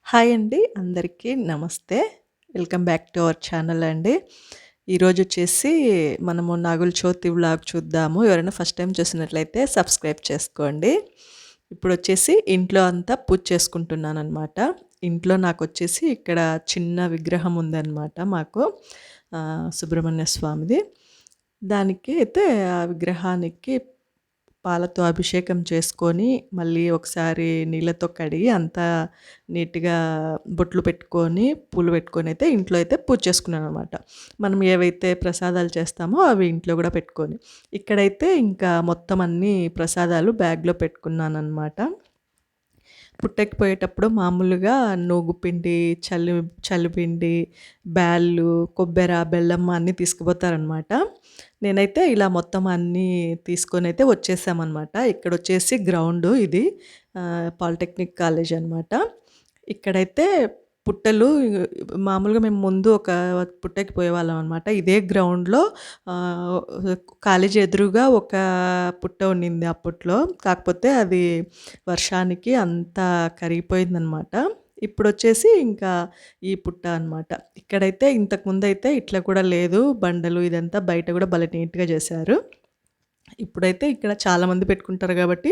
Hi అండి. అందరికీ నమస్తే. Welcome back to our channel అండి. ఈరోజొచ్చేసి మనము నాగుల చవితి వ్లాగ్ చూద్దాము. ఎవరైనా ఫస్ట్ టైమ్ చూసినట్లయితే సబ్స్క్రైబ్ చేసుకోండి. ఇప్పుడొచ్చేసి ఇంట్లో అంతా పూజ చేసుకుంటున్నాననమాట. ఇంట్లో నాకొచ్చేసి ఇక్కడ చిన్న విగ్రహం ఉందనమాట మాకు. సుబ్రహ్మణ్య స్వామిది. దానికి అయితే ఆ విగ్రహానికి పాలతో అభిషేకం చేసుకొని, మళ్ళీ ఒకసారి నీళ్ళతో కడిగి అంతా నీట్‌గా బొట్లు పెట్టుకొని, పూలు పెట్టుకొనైతే ఇంట్లో అయితే పూజ చేసుకున్నాననమాట. మనం ఏవైతే ప్రసాదాలు చేస్తామో అవి ఇంట్లో గూడా పెట్టుకొని. ఇక్కడైతే ఇంకా మొత్తం అన్నీ ప్రసాదాలు బ్యాగ్‌లో పెట్టుకున్నాననమాట. పుట్టకి పోయేటప్పుడు మామూలుగా నూగుపిండి, చలిపిండి, బ్యాళ్ళు, కొబ్బెర, బెల్లం అన్నీ తీసుకుపోతారనమాట. నేనైతే ఇలా మొత్తం అన్నీ తీసుకొనైతే వచ్చేసామనమాట. ఇక్కడొచ్చేసి గ్రౌండు ఇది. పాలిటెక్నిక్ కాలేజ్ అనమాట. ఇక్కడైతే పుట్టలు మామూలుగా మేము ముందు ఒక పుట్టకి పోయేవాళ్ళం అనమాట. ఇదే గ్రౌండ్‌లో ఆహ్, కాలేజీ ఎదురుగా ఒక పుట్ట ఉండింది అప్పట్లో. కాకపోతే అది వర్షానికి అంతా కరిగిపోయిందనమాట. ఇప్పుడొచ్చేసి ఇంకా ఈ పుట్ట అనమాట. ఇక్కడైతే ఇంతకుముందయితే ఇట్లా కూడా లేదు. బండలు ఇదంతా బయట గూడా భలే నీట్‌గా చేశారు. ఇప్పుడైతే ఇక్కడ చాలామంది పెట్టుకుంటారు గాబట్టి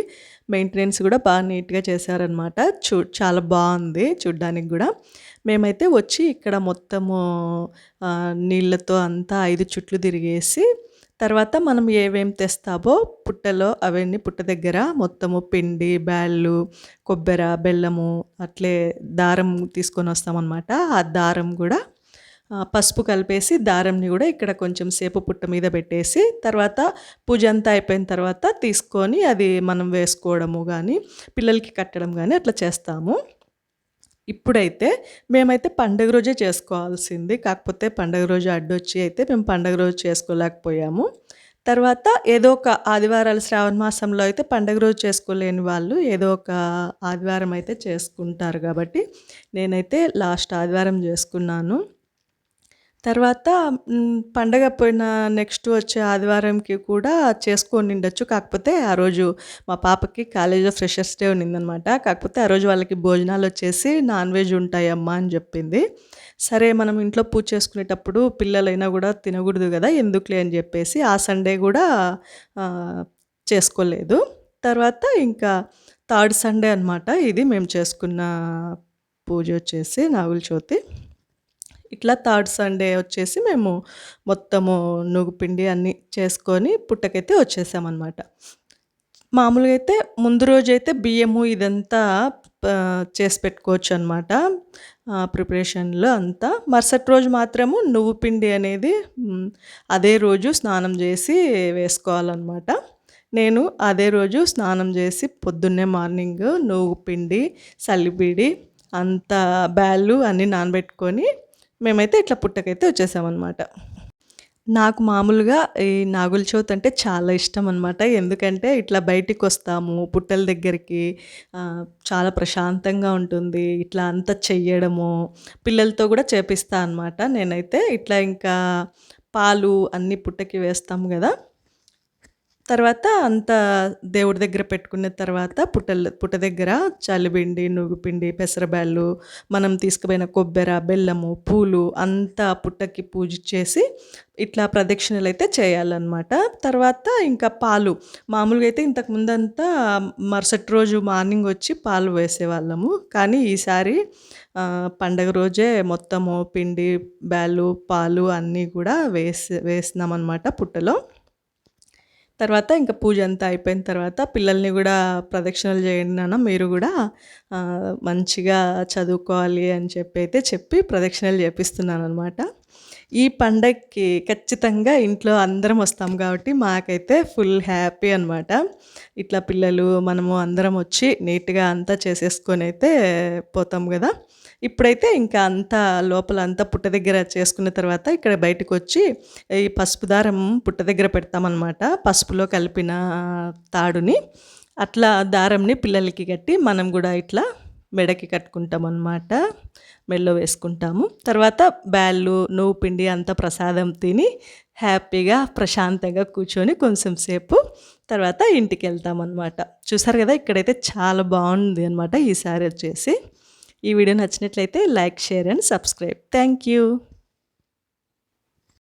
మెయింటెనెన్స్ గూడా నీట్‌గా చేశారనమాట. చాలా బావుంది చూడ్డానికి గూడా. మేమైతే వచ్చి ఇక్కడ మొత్తము నీళ్ళతో అంతా 5 చుట్లు తిరిగేసి, తర్వాత మనం ఏవేమి తెస్తామో పుట్టలో అవన్నీ పుట్ట దగ్గర మొత్తము పిండి, బ్యాళ్ళు, కొబ్బెర, బెల్లము అట్లే దారం తీసుకొనొస్తామనమాట. ఆ దారం గూడా పసుపు కలిపేసి దారంని గూడా ఇక్కడ కొంచెం సేపు పుట్ట మీద పెట్టేసి, తర్వాత పూజ అంతా అయిపోయిన తర్వాత తీసుకొని అది మనం వేసుకోవడము గానీ, పిల్లలకి కట్టడం గానీ అట్లా చేస్తాము. ఇప్పుడైతే మేమైతే పండుగ రోజే చేసుకోవాల్సింది. కాకపోతే పండుగ రోజు అడ్డొచ్చి అయితే మేము పండుగ రోజు చేసుకోలేకపోయాము. తర్వాత ఏదో ఒక ఆదివారాలు శ్రావణ మాసంలో అయితే పండుగ రోజు చేసుకోలేని వాళ్ళు ఏదో ఒక ఆదివారం అయితే చేసుకుంటారు గాబట్టి, నేనైతే లాస్ట్ ఆదివారం జేసుకున్నాను. తర్వాత పండగ పోయిన నెక్స్ట్ వచ్చే ఆదివారంకి కూడా చేసుకోనుండొచ్చు. కాకపోతే ఆ రోజు మా పాపకి కాలేజ్‌లో ఫ్రెషర్స్ డే ఉన్నిందనమాట. కాకపోతే ఆ రోజు వాళ్ళకి భోజనాలొచ్చేసి నాన్ వెజ్ ఉంటాయమ్మా అని జెప్పింది. సరే మనం ఇంట్లో పూజ చేసుకునేటప్పుడు పిల్లలైనా గూడా తినగూడదు గదా! ఎందుకులే అని జెప్పేసి ఆ సండే గూడా ఆహ్, చేసుకోలేదు. తర్వాత ఇంకా థర్డ్ సండే అనమాట ఇది మేము చేసుకున్న పూజొచ్చేసి నాగుల చవితి. ఇట్లా థర్డ్ సండే వచ్చేసి మేము మొత్తము నువ్వుపిండి అన్నీ చేసుకొని పుట్టకైతే వచ్చేసామనమాట. మామూలుగా అయితే ముందు రోజైతే బియ్యము ఇదంతా చేసి పెట్టుకోవచ్చనమాట. ప్రిపరేషన్‌లో అంతా. మరుసటి రోజు మాత్రము నువ్వు పిండి అనేది అదే రోజు స్నానం జేసి వేసుకోవాలనమాట. నేను అదే రోజు స్నానం జేసి పొద్దున్నే మార్నింగ్ నువ్వు పిండి, సల్లిబిడి అంతా బ్యాళ్ళు అన్నీ నానబెట్టుకొని మేమైతే ఇట్లా పుట్టకైతే వచ్చేసామనమాట. నాకు మామూలుగా ఈ నాగుల చవితి అంటే చాలా ఇష్టమనమాట. ఎందుకంటే ఇట్లా బయటికొస్తాము పుట్టల దగ్గరికి. చాలా ప్రశాంతంగా ఉంటుంది. ఇట్లా అంతా చెయ్యడము, పిల్లలతో గూడా చేపిస్తా అనమాట నేనైతే. ఇట్లా ఇంకా పాలు అన్నీ పుట్టకి వేస్తాం గదా! తర్వాత అంతా దేవుడి దగ్గర పెట్టుకున్న తర్వాత పుట్ట దగ్గర చలిపిండి, నువ్వుపిండి, పెసరబ్యాళ్ళు, మనం తీసుకుపోయిన కొబ్బెర, బెల్లము, పూలు అంతా పుట్టకి పూజిచ్చేసి ఇట్లా ప్రదక్షిణలైతే చేయాలనమాట. తర్వాత ఇంకా పాలు మామూలుగా అయితే ఇంతకుముందంతా మరుసటి రోజు మార్నింగ్ వచ్చి పాలు వేసేవాళ్ళము. కానీ ఈసారి పండగ రోజే మొత్తము పిండి, బ్యాళ్ళు, పాలు అన్నీ కూడా వేసినామనమాట పుట్టలో. తర్వాత ఇంక పూజ అంతా అయిపోయిన తర్వాత పిల్లల్ని గూడా ప్రదక్షిణలు చేయండి నాన్న మీరు గూడా మంచిగా చదువుకోవాలి అని చెప్పి ప్రదక్షిణలు చేపిస్తున్నాననమాట. ఈ పండగకి ఖచ్చితంగా ఇంట్లో అందరం వస్తాం కాబట్టి మాకైతే ఫుల్ హ్యాపీ అనమాట. ఇట్లా పిల్లలు, మనము అందరం వచ్చి నీట్‌గా అంతా చేసేసుకొనైతే పోతాం గదా! ఇప్పుడైతే ఇంకా అంతా లోపల అంతా పుట్ట దగ్గర చేసుకున్న తర్వాత ఇక్కడ బయటకొచ్చి ఈ పసుపు దారం పుట్ట దగ్గర పెడతామనమాట. పసుపులో కలిపిన తాడుని అట్లా దారంని పిల్లలకి కట్టి మనం గూడా ఇట్లా మెడకి కట్టుకుంటామనమాట. మెడలో వేసుకుంటాము. తర్వాత బ్యాళ్ళు, నువ్వు పిండి అంతా ప్రసాదం తిని హ్యాపీగా ప్రశాంతంగా కూర్చొని కొంచెం సేపు తర్వాత ఇంటికెళ్తామనమాట. చూసారు గదా! ఇక్కడైతే చాలా బావుంది అనమాట ఈ సారి వచ్చేసి. ఈ వీడియో నచ్చినట్లయితే like, share and subscribe. Thank you.